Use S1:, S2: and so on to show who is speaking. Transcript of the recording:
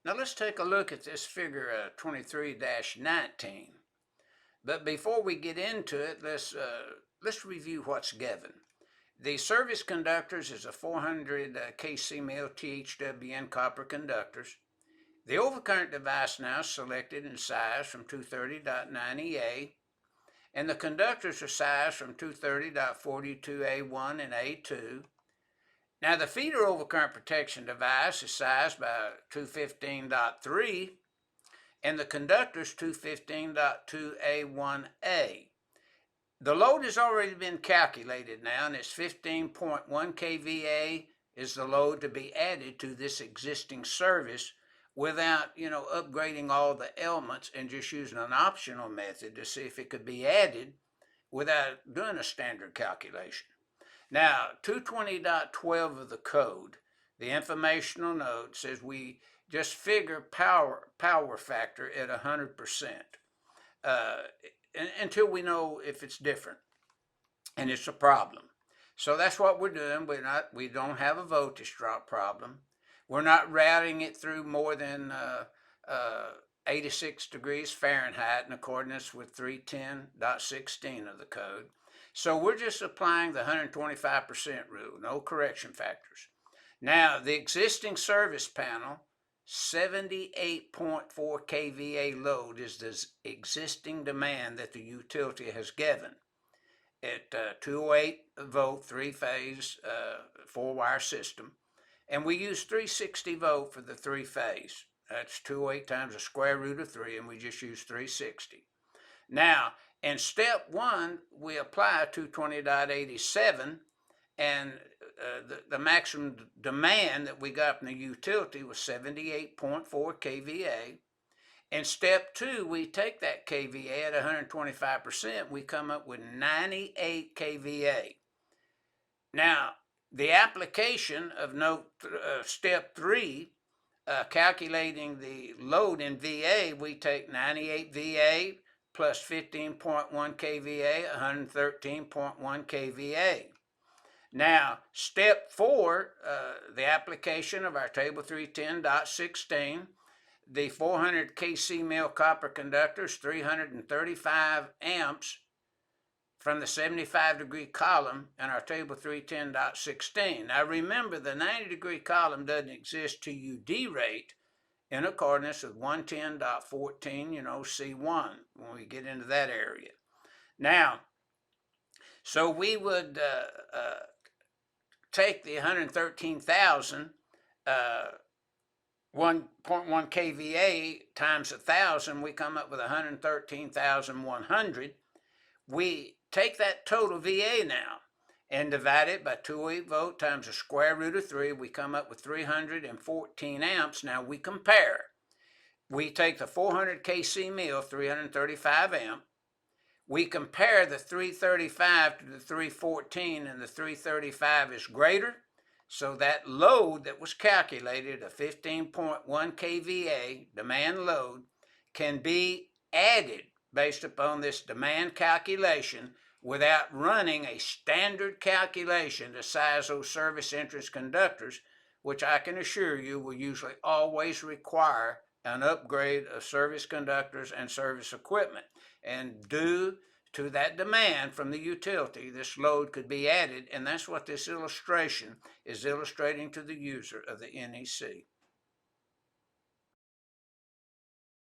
S1: Now let's take a look at this figure 23-19. But before we get into it, let's review what's given. The service conductors is a 400 kc mil THWN copper conductors. The overcurrent device now is selected in size from 230.90A, and the conductors are sized from 230.42A1 and A2. Now the feeder overcurrent protection device is sized by 215.3, and the conductors 215.2A1A. The load has already been calculated now, and it's 15.1 kVA is the load to be added to this existing service without, upgrading all the elements and just using an optional method to see if it could be added without doing a standard calculation. Now, 220.12 of the code, the informational note says we just figure power factor at 100% until we know if it's different, and it's a problem. So that's what we're doing. We don't have a voltage drop problem. We're not routing it through more than 86 degrees Fahrenheit in accordance with 310.16 of the code. So we're just applying the 125% rule, no correction factors. Now, the existing service panel, 78.4 kVA load is the existing demand that the utility has given at 208 volt, three-phase, four-wire system. And we use 360 volt for the three-phase. That's 208 times the square root of 3, and we just use 360. Now, in step 1, we apply 220.87, and the maximum demand that we got from the utility was 78.4 kVA. In step 2, we take that kVA at 125%, we come up with 98 kVA. Now, the application of step 3, calculating the load in VA, we take 98 VA plus 15.1 kVA, 113.1 kVA. Now, step 4, the application of our table 310.16, the 400 kc mil copper conductors, 335 amps from the 75 degree column in our table 310.16. Now remember, the 90 degree column doesn't exist till you derate in accordance with 110.14, C1, when we get into that area. Now, so we would take the 113,000, 1.1 kVA times 1,000, we come up with 113,100. We take that total VA now and divide it by 208 volt times the square root of 3. We come up with 314 amps. Now we compare. We take the 400 kc mil, 335 amp. We compare the 335 to the 314, and the 335 is greater. So that load that was calculated, a 15.1 kVA demand load, can be added based upon this demand calculation without running a standard calculation to size those service entrance conductors, which I can assure you will usually always require an upgrade of service conductors and service equipment. And due to that demand from the utility, this load could be added, and that's what this illustration is illustrating to the user of the NEC.